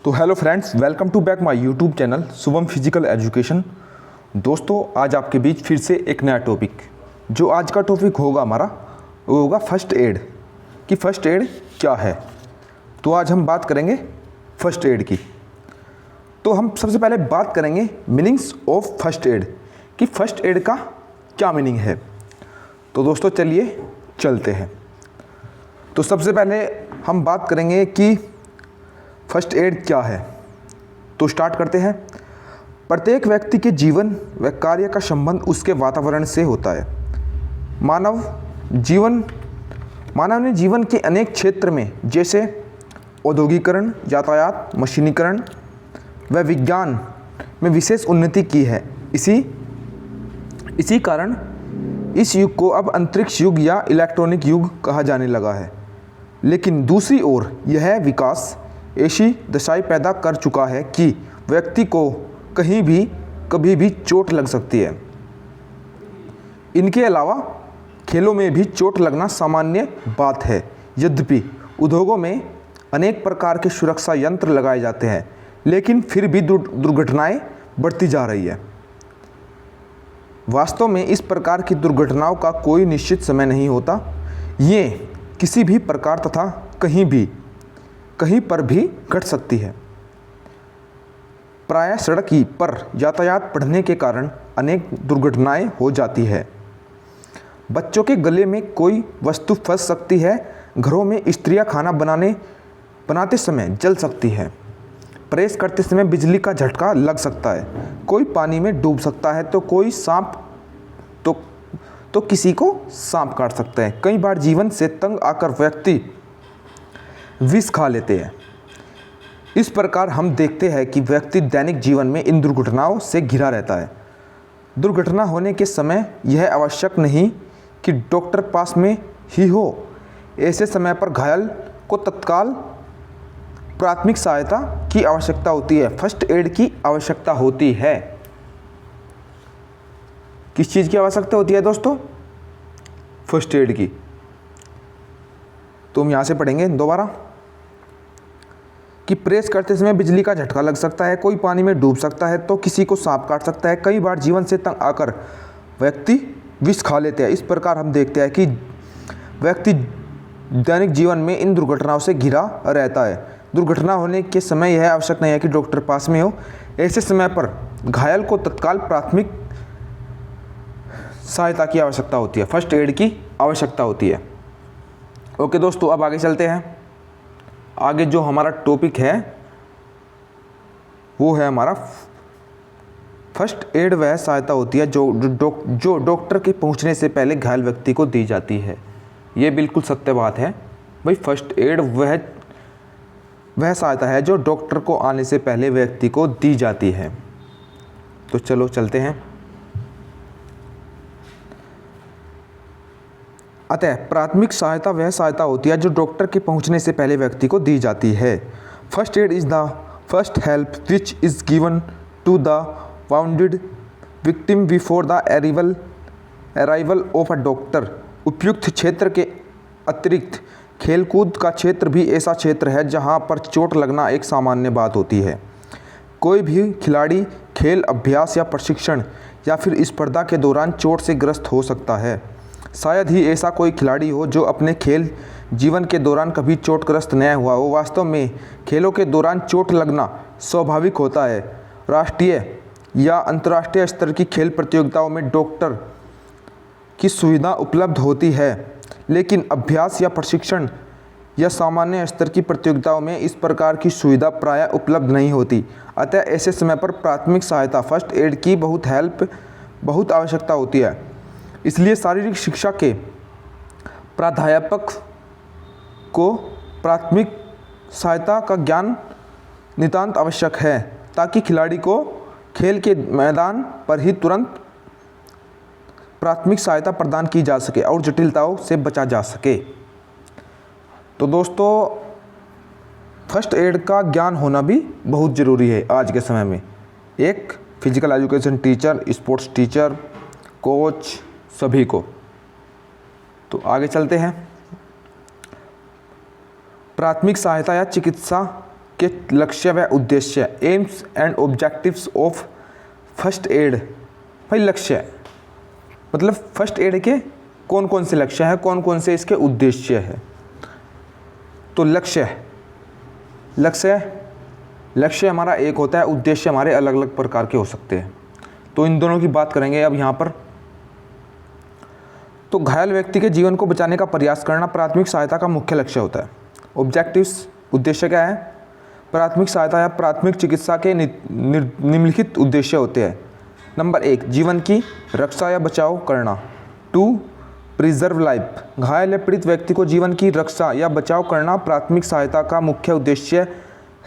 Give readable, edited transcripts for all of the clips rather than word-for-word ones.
तो hello friends, welcome to back my YouTube channel Shubham physical education. दोस्तों, आज आपके बीच फिर से एक नया टॉपिक, जो आज का टॉपिक होगा हमारा, वो होगा फर्स्ट एड कि फ़र्स्ट एड क्या है। तो आज हम बात करेंगे फ़र्स्ट एड की। तो हम सबसे पहले बात करेंगे मीनिंग्स ऑफ फर्स्ट एड कि फ़र्स्ट एड का क्या मीनिंग है। तो दोस्तों चलिए चलते हैं। तो सबसे पहले हम बात करेंगे कि फर्स्ट एड क्या है। तो स्टार्ट करते हैं। प्रत्येक व्यक्ति के जीवन व कार्य का संबंध उसके वातावरण से होता है। मानव ने जीवन के अनेक क्षेत्र में, जैसे औद्योगिकरण, यातायात, मशीनीकरण व विज्ञान में विशेष उन्नति की है। इसी कारण इस युग को अब अंतरिक्ष युग या इलेक्ट्रॉनिक युग कहा जाने लगा है। लेकिन दूसरी ओर यह विकास ऐसी दशाएं पैदा कर चुका है कि व्यक्ति को कहीं भी कभी भी चोट लग सकती है। इनके अलावा खेलों में भी चोट लगना सामान्य बात है। यद्यपि उद्योगों में अनेक प्रकार के सुरक्षा यंत्र लगाए जाते हैं, लेकिन फिर भी दुर्घटनाएं बढ़ती जा रही है। वास्तव में इस प्रकार की दुर्घटनाओं का कोई निश्चित समय नहीं होता। ये किसी भी प्रकार तथा कहीं पर भी घट सकती है। प्रायः सड़क पर यातायात बढ़ने के कारण अनेक दुर्घटनाएं हो जाती है। बच्चों के गले में कोई वस्तु फंस सकती है। घरों में स्त्रियां खाना बनाते समय जल सकती है। प्रेस करते समय बिजली का झटका लग सकता है। कोई पानी में डूब सकता है तो किसी को सांप काट सकता है। कई बार जीवन से तंग आकर व्यक्ति विष खा लेते हैं। इस प्रकार हम देखते हैं कि व्यक्ति दैनिक जीवन में इन दुर्घटनाओं से घिरा रहता है। दुर्घटना होने के समय यह आवश्यक नहीं कि डॉक्टर पास में ही हो। ऐसे समय पर घायल को तत्काल प्राथमिक सहायता की आवश्यकता होती है। फर्स्ट एड की आवश्यकता होती है। किस चीज़ की आवश्यकता होती है दोस्तों? फर्स्ट एड की। तो हम यहाँ से पढ़ेंगे दोबारा कि प्रेस करते समय बिजली का झटका लग सकता है, कोई पानी में डूब सकता है तो किसी को सांप काट सकता है। कई बार जीवन से तंग आकर व्यक्ति विष खा लेते हैं। इस प्रकार हम देखते हैं कि व्यक्ति दैनिक जीवन में इन दुर्घटनाओं से घिरा रहता है। दुर्घटना होने के समय यह आवश्यक नहीं है कि डॉक्टर पास में हो। ऐसे समय पर घायल को तत्काल प्राथमिक सहायता की आवश्यकता होती है। फर्स्ट एड की आवश्यकता होती है। ओके दोस्तों, अब आगे चलते हैं। आगे जो हमारा टॉपिक है वो है हमारा फर्स्ट एड वह सहायता होती है जो डॉक्टर के पहुंचने से पहले घायल व्यक्ति को दी जाती है। ये बिल्कुल सत्य बात है भाई। फर्स्ट एड वह सहायता है जो डॉक्टर को आने से पहले व्यक्ति को दी जाती है। तो चलो चलते हैं। अतः प्राथमिक सहायता वह सहायता होती है जो डॉक्टर के पहुंचने से पहले व्यक्ति को दी जाती है। First aid is the first help which is given to the wounded victim before the arrival of a doctor. उपयुक्त क्षेत्र के अतिरिक्त खेलकूद का क्षेत्र भी ऐसा क्षेत्र है जहां पर चोट लगना एक सामान्य बात होती है। कोई भी खिलाड़ी खेल अभ्यास या प्रशिक्षण या फिर स्पर्धा के दौरान चोट से ग्रस्त हो सकता है। शायद ही ऐसा कोई खिलाड़ी हो जो अपने खेल जीवन के दौरान कभी चोटग्रस्त न हुआ हो। वास्तव में खेलों के दौरान चोट लगना स्वाभाविक होता है। राष्ट्रीय या अंतर्राष्ट्रीय स्तर की खेल प्रतियोगिताओं में डॉक्टर की सुविधा उपलब्ध होती है, लेकिन अभ्यास या प्रशिक्षण या सामान्य स्तर की प्रतियोगिताओं में इस प्रकार की सुविधा प्रायः उपलब्ध नहीं होती। अतः ऐसे समय पर प्राथमिक सहायता फर्स्ट एड की बहुत आवश्यकता होती है। इसलिए शारीरिक शिक्षा के प्राध्यापक को प्राथमिक सहायता का ज्ञान नितांत आवश्यक है, ताकि खिलाड़ी को खेल के मैदान पर ही तुरंत प्राथमिक सहायता प्रदान की जा सके और जटिलताओं से बचा जा सके। तो दोस्तों, फर्स्ट एड का ज्ञान होना भी बहुत ज़रूरी है आज के समय में। एक physical education teacher, sports teacher, coach, सभी को। तो आगे चलते हैं। प्राथमिक सहायता या चिकित्सा के लक्ष्य व उद्देश्य, AIIMS and objectives of first aid. भाई लक्ष्य मतलब फर्स्ट एड के कौन कौन से लक्ष्य हैं, कौन कौन से इसके उद्देश्य है। तो लक्ष्य हमारा एक होता है, उद्देश्य हमारे अलग अलग प्रकार के हो सकते हैं। तो इन दोनों की बात करेंगे अब यहाँ पर। तो घायल व्यक्ति के जीवन को बचाने का प्रयास करना प्राथमिक सहायता का मुख्य लक्ष्य होता है। ऑब्जेक्टिव्स, उद्देश्य क्या है? प्राथमिक सहायता या प्राथमिक चिकित्सा के निम्नलिखित उद्देश्य होते हैं। नंबर 1, जीवन की रक्षा या बचाव करना। 2, प्रिजर्व लाइफ, घायल या पीड़ित व्यक्ति को जीवन की रक्षा या बचाव करना प्राथमिक सहायता का मुख्य उद्देश्य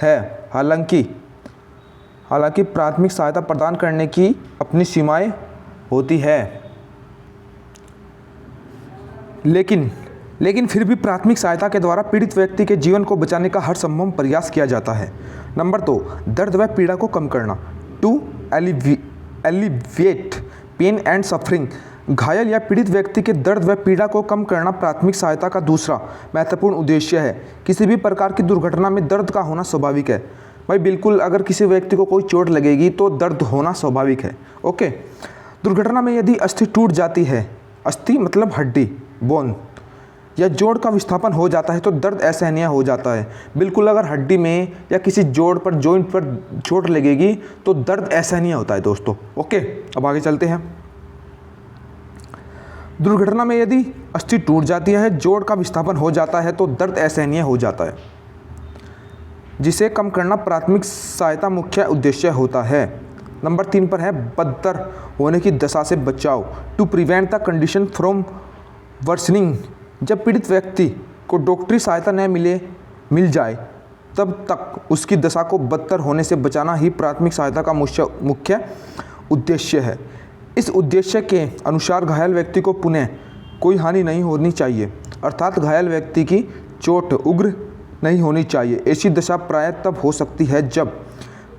है। हालांकि प्राथमिक सहायता प्रदान करने की अपनी सीमाएं होती है, लेकिन फिर भी प्राथमिक सहायता के द्वारा पीड़ित व्यक्ति के जीवन को बचाने का हर संभव प्रयास किया जाता है। नंबर 2, दर्द व पीड़ा को कम करना। 2, एलिविएट पेन एंड सफरिंग, घायल या पीड़ित व्यक्ति के दर्द व पीड़ा को कम करना प्राथमिक सहायता का दूसरा महत्वपूर्ण उद्देश्य है। किसी भी प्रकार की दुर्घटना में दर्द का होना स्वाभाविक है। भाई बिल्कुल, अगर किसी व्यक्ति को कोई चोट लगेगी तो दर्द होना स्वाभाविक है। ओके, दुर्घटना में यदि अस्थि टूट जाती है, अस्थि मतलब हड्डी, बोन या जोड़ का विस्थापन हो जाता है तो दर्द असहनीय हो जाता है। बिल्कुल, अगर हड्डी में या किसी जोड़ पर, जॉइंट पर चोट लगेगी तो दर्द असहनीय होता है दोस्तों। ओके, अब आगे चलते हैं। दुर्घटना में यदि अस्थि टूट जाती है, जोड़ का विस्थापन हो जाता है तो दर्द असहनीय हो जाता है, जिसे कम करना प्राथमिक सहायता मुख्य उद्देश्य होता है। नंबर 3 पर है बदतर होने की दशा से बचाव। To prevent the condition from worsening, जब पीड़ित व्यक्ति को डॉक्टरी सहायता न मिल जाए तब तक उसकी दशा को बदतर होने से बचाना ही प्राथमिक सहायता का मुख्य उद्देश्य है। इस उद्देश्य के अनुसार घायल व्यक्ति को पुनः कोई हानि नहीं होनी चाहिए, अर्थात घायल व्यक्ति की चोट उग्र नहीं होनी चाहिए। ऐसी दशा प्रायः तब हो सकती है जब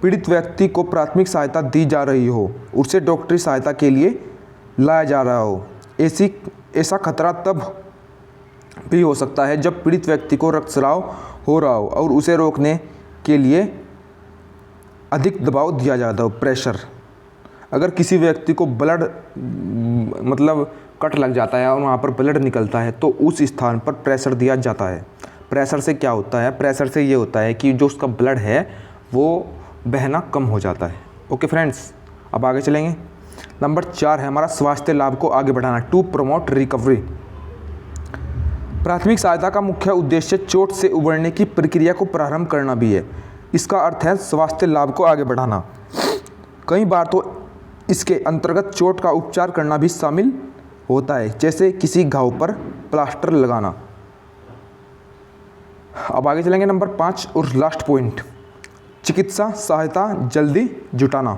पीड़ित व्यक्ति को प्राथमिक सहायता दी जा रही हो, उसे डॉक्टरी सहायता के लिए लाया जा रहा हो। ऐसा खतरा तब भी हो सकता है जब पीड़ित व्यक्ति को रक्तस्राव हो रहा हो और उसे रोकने के लिए अधिक दबाव दिया जाता हो, प्रेशर। अगर किसी व्यक्ति को ब्लड मतलब कट लग जाता है और वहाँ पर ब्लड निकलता है तो उस स्थान पर प्रेशर दिया जाता है। प्रेशर से क्या होता है? प्रेशर से ये होता है कि जो उसका ब्लड है वो बहना कम हो जाता है। ओके फ्रेंड्स, अब आगे चलेंगे। नंबर 4 है हमारा स्वास्थ्य लाभ को आगे बढ़ाना। टू प्रमोट रिकवरी, प्राथमिक सहायता का मुख्य उद्देश्य चोट से उबरने की प्रक्रिया को प्रारंभ करना भी है। इसका अर्थ है स्वास्थ्य लाभ को आगे बढ़ाना। कई बार तो इसके अंतर्गत चोट का उपचार करना भी शामिल होता है, जैसे किसी घाव पर प्लास्टर लगाना। अब आगे चलेंगे नंबर 5 और लास्ट पॉइंट, चिकित्सा सहायता जल्दी जुटाना।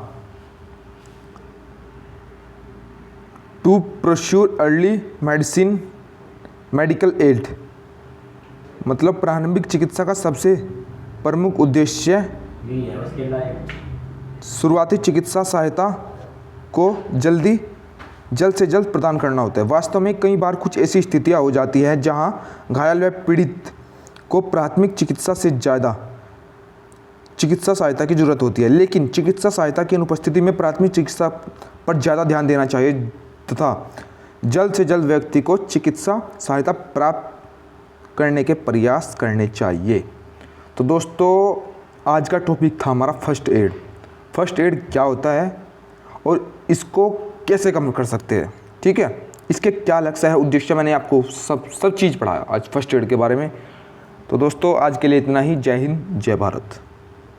टू प्रोश्योर अर्ली मेडिकल एड, मतलब प्रारंभिक चिकित्सा का सबसे प्रमुख उद्देश्य शुरुआती चिकित्सा सहायता को जल्द से जल्द प्रदान करना होता है। वास्तव में कई बार कुछ ऐसी स्थितियां हो जाती है जहां घायल व पीड़ित को प्राथमिक चिकित्सा से ज़्यादा चिकित्सा सहायता की जरूरत होती है, लेकिन चिकित्सा सहायता की अनुपस्थिति में प्राथमिक चिकित्सा पर ज़्यादा ध्यान देना चाहिए तथा जल्द से जल्द व्यक्ति को चिकित्सा सहायता प्राप्त करने के प्रयास करने चाहिए। तो दोस्तों, आज का टॉपिक था हमारा फर्स्ट एड। फर्स्ट एड क्या होता है और इसको कैसे कम कर सकते हैं, ठीक है, इसके क्या लक्ष्य है, उद्देश्य, मैंने आपको सब चीज़ पढ़ाया आज फर्स्ट एड के बारे में। तो दोस्तों, आज के लिए इतना ही। जय हिंद, जय भारत।